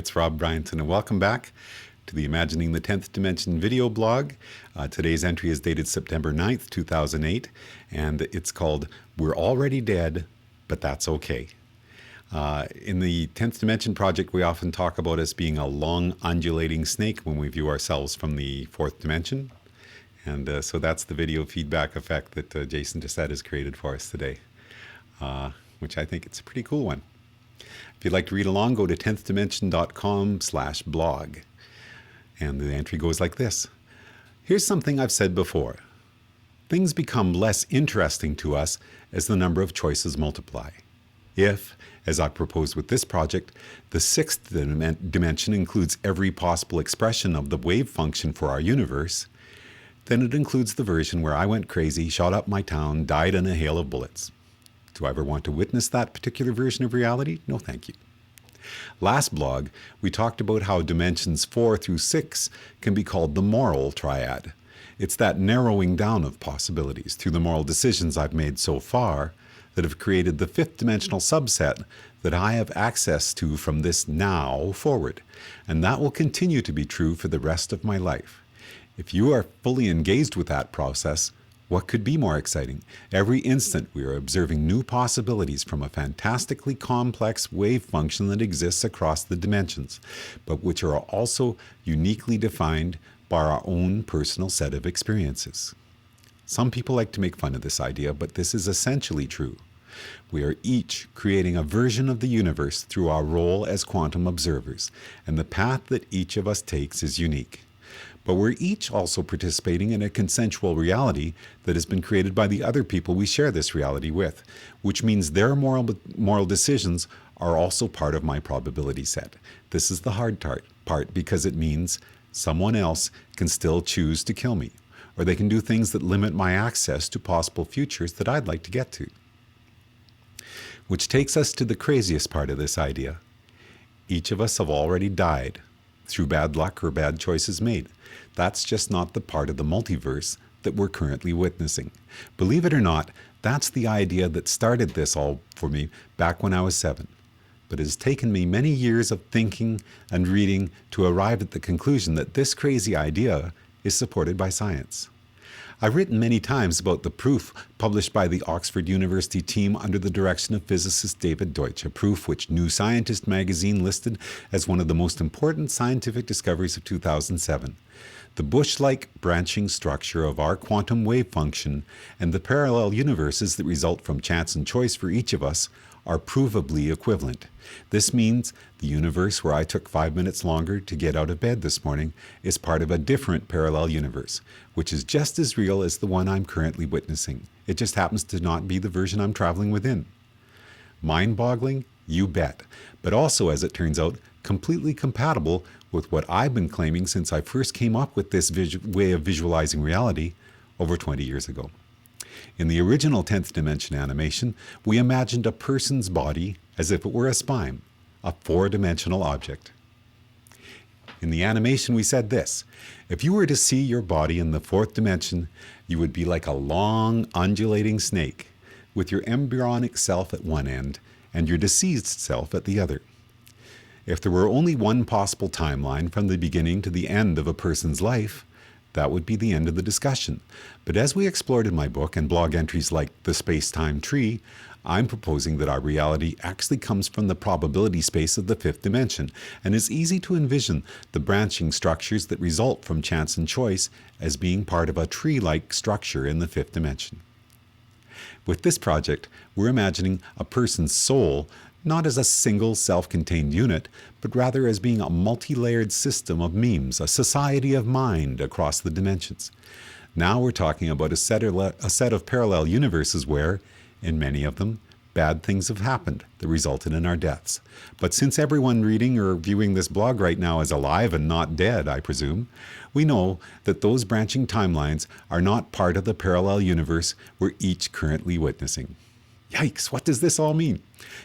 it's Rob Bryanton, and welcome back to the Imagining the 10th Dimension video blog. Today's entry is dated September 9th, 2008, and it's called We're Already Dead, But That's Okay. In the 10th Dimension project, we often talk about us being a long, undulating snake when we view ourselves from the 4th dimension. And so that's the video feedback effect that Jason Dissett has created for us today, which I think it's a pretty cool one. If you'd like to read along, go to 10thdimension.com/blog. And the entry goes like this. Here's something I've said before. Things become less interesting to us as the number of choices multiply. If, as I proposed with this project, the 6th dimension includes every possible expression of the wave function for our universe, then it includes the version where I went crazy, shot up my town, died in a hail of bullets. Do I ever want to witness that particular version of reality? No, thank you. Last blog, we talked about how dimensions 4 through 6 can be called the moral triad. It's that narrowing down of possibilities through the moral decisions I've made so far that have created the 5th dimensional subset that I have access to from this now forward. And that will continue to be true for the rest of my life. If you are fully engaged with that process, what could be more exciting? Every instant we are observing new possibilities from a fantastically complex wave function that exists across the dimensions, but which are also uniquely defined by our own personal set of experiences. Some people like to make fun of this idea, but this is essentially true. We are each creating a version of the universe through our role as quantum observers, and the path that each of us takes is unique. But we're each also participating in a consensual reality that has been created by the other people we share this reality with, which means their moral decisions are also part of my probability set. This is the hard part because it means someone else can still choose to kill me, or they can do things that limit my access to possible futures that I'd like to get to. Which takes us to the craziest part of this idea. Each of us have already died through bad luck or bad choices made. That's just not the part of the multiverse that we're currently witnessing. Believe it or not, that's the idea that started this all for me back when I was 7. But it has taken me many years of thinking and reading to arrive at the conclusion that this crazy idea is supported by science. I've written many times about the proof published by the Oxford University team under the direction of physicist David Deutsch, a proof which New Scientist magazine listed as one of the most important scientific discoveries of 2007. The bush-like branching structure of our quantum wave function and the parallel universes that result from chance and choice for each of us are provably equivalent. This means the universe where I took 5 minutes longer to get out of bed this morning is part of a different parallel universe, which is just as real as the one I'm currently witnessing. It just happens to not be the version I'm traveling within. Mind-boggling? You bet. But also, as it turns out, completely compatible with what I've been claiming since I first came up with this way of visualizing reality over 20 years ago. In the original 10th dimension animation, we imagined a person's body as if it were a spine, a 4-dimensional object. In the animation, we said this: if you were to see your body in the 4th dimension, you would be like a long, undulating snake, with your embryonic self at one end and your deceased self at the other. If there were only one possible timeline from the beginning to the end of a person's life, that would be the end of the discussion. But as we explored in my book and blog entries like The Space-Time Tree, I'm proposing that our reality actually comes from the probability space of the 5th dimension and is easy to envision the branching structures that result from chance and choice as being part of a tree-like structure in the 5th dimension. With this project, we're imagining a person's soul not as a single self-contained unit, but rather as being a multi-layered system of memes, a society of mind across the dimensions. Now we're talking about a set of parallel universes where, in many of them, bad things have happened that resulted in our deaths. But since everyone reading or viewing this blog right now is alive and not dead, I presume, we know that those branching timelines are not part of the parallel universe we're each currently witnessing. Yikes, what does this all mean?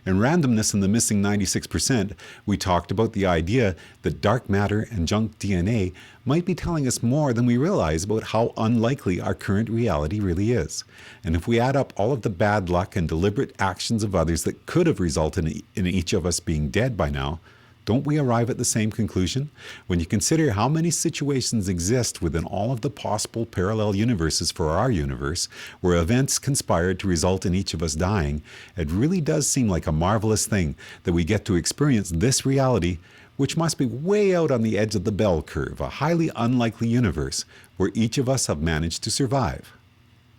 In Randomness and the Missing 96%, we talked about the idea that dark matter and junk DNA might be telling us more than we realize about how unlikely our current reality really is. And if we add up all of the bad luck and deliberate actions of others that could have resulted in each of us being dead by now, Don't we arrive at the same conclusion? When you consider how many situations exist within all of the possible parallel universes for our universe, where events conspired to result in each of us dying, it really does seem like a marvelous thing that we get to experience this reality, which must be way out on the edge of the bell curve, a highly unlikely universe where each of us have managed to survive.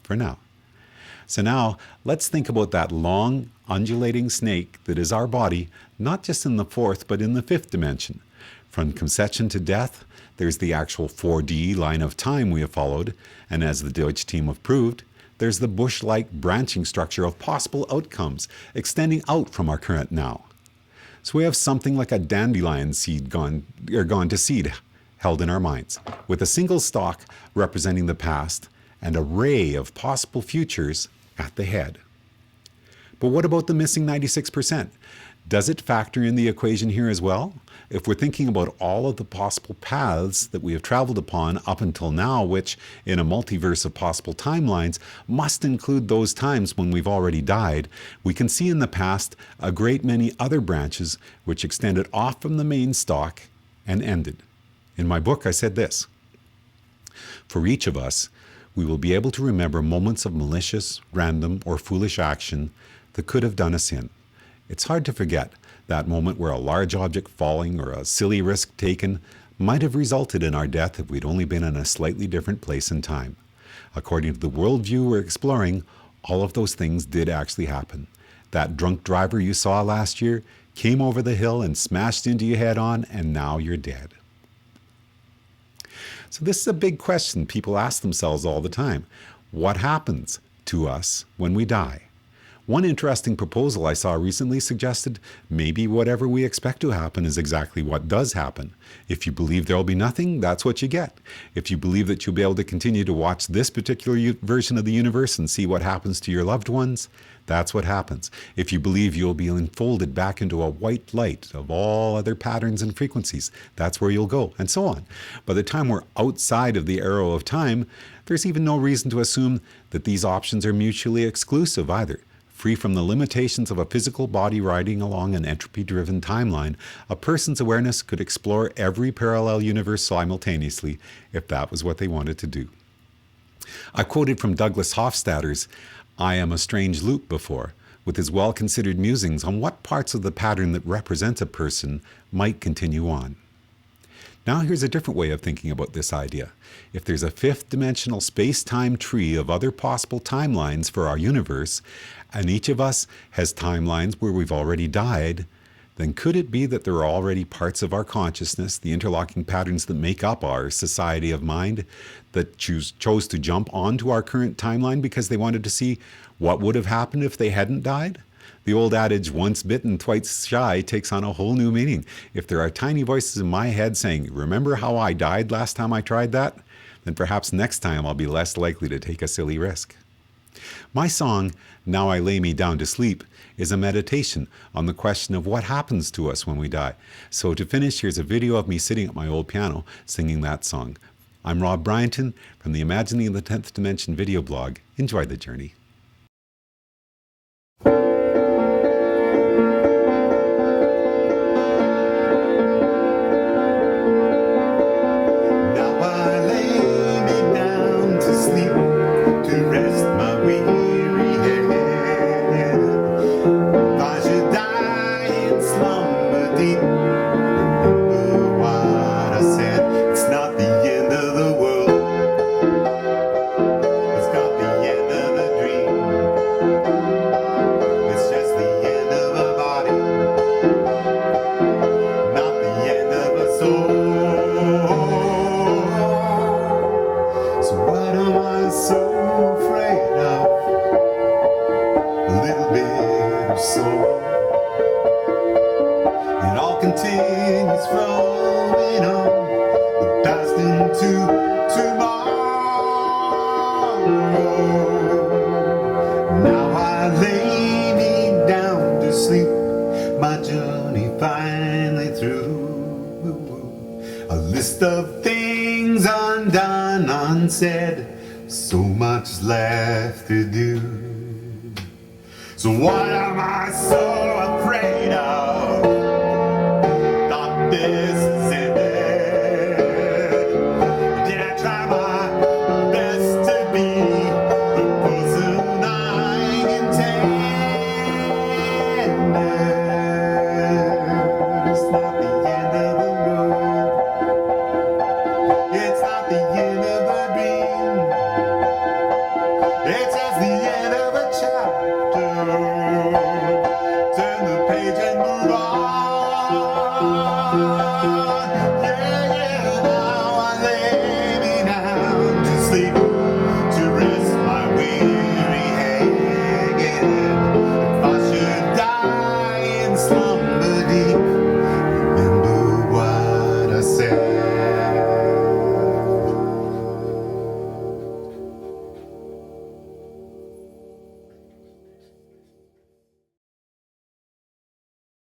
For now. So now, let's think about that long, undulating snake that is our body, not just in the fourth, but in the fifth dimension. From conception to death, there's the actual 4D line of time we have followed, and as the Deutsch team have proved, there's the bush-like branching structure of possible outcomes, extending out from our current now. So we have something like a dandelion seed gone to seed held in our minds, with a single stalk representing the past, and an array of possible futures at the head. But what about the missing 96%? Does it factor in the equation here as well? If we're thinking about all of the possible paths that we have traveled upon up until now, which in a multiverse of possible timelines must include those times when we've already died, we can see in the past a great many other branches which extended off from the main stalk and ended. In my book, I said this: for each of us, we will be able to remember moments of malicious, random, or foolish action that could have done us in. It's hard to forget that moment where a large object falling or a silly risk taken might have resulted in our death if we'd only been in a slightly different place and time. According to the worldview we're exploring, all of those things did actually happen. That drunk driver you saw last year came over the hill and smashed into you head on, and now you're dead. So this is a big question people ask themselves all the time. What happens to us when we die? One interesting proposal I saw recently suggested maybe whatever we expect to happen is exactly what does happen. If you believe there will be nothing, that's what you get. If you believe that you'll be able to continue to watch this particular version of the universe and see what happens to your loved ones, that's what happens. If you believe you'll be enfolded back into a white light of all other patterns and frequencies, that's where you'll go, and so on. By the time we're outside of the arrow of time, there's even no reason to assume that these options are mutually exclusive either. Free from the limitations of a physical body riding along an entropy-driven timeline, a person's awareness could explore every parallel universe simultaneously if that was what they wanted to do. I quoted from Douglas Hofstadter's "I Am a Strange Loop" before, with his well-considered musings on what parts of the pattern that represents a person might continue on. Now here's a different way of thinking about this idea. If there's a fifth-dimensional space-time tree of other possible timelines for our universe, and each of us has timelines where we've already died, then could it be that there are already parts of our consciousness, the interlocking patterns that make up our society of mind, that chose to jump onto our current timeline because they wanted to see what would have happened if they hadn't died? The old adage, once bitten, twice shy, takes on a whole new meaning. If there are tiny voices in my head saying, "Remember how I died last time I tried that?" then perhaps next time I'll be less likely to take a silly risk. My song, "Now I Lay Me Down to Sleep," is a meditation on the question of what happens to us when we die. So to finish, here's a video of me sitting at my old piano singing that song. I'm Rob Bryanton from the Imagining the 10th Dimension video blog. Enjoy the journey. It all continues flowing on, the past into tomorrow. Now I lay me down to sleep, my journey finally through. A list of things undone, unsaid, so much left to do. So what am I so afraid of?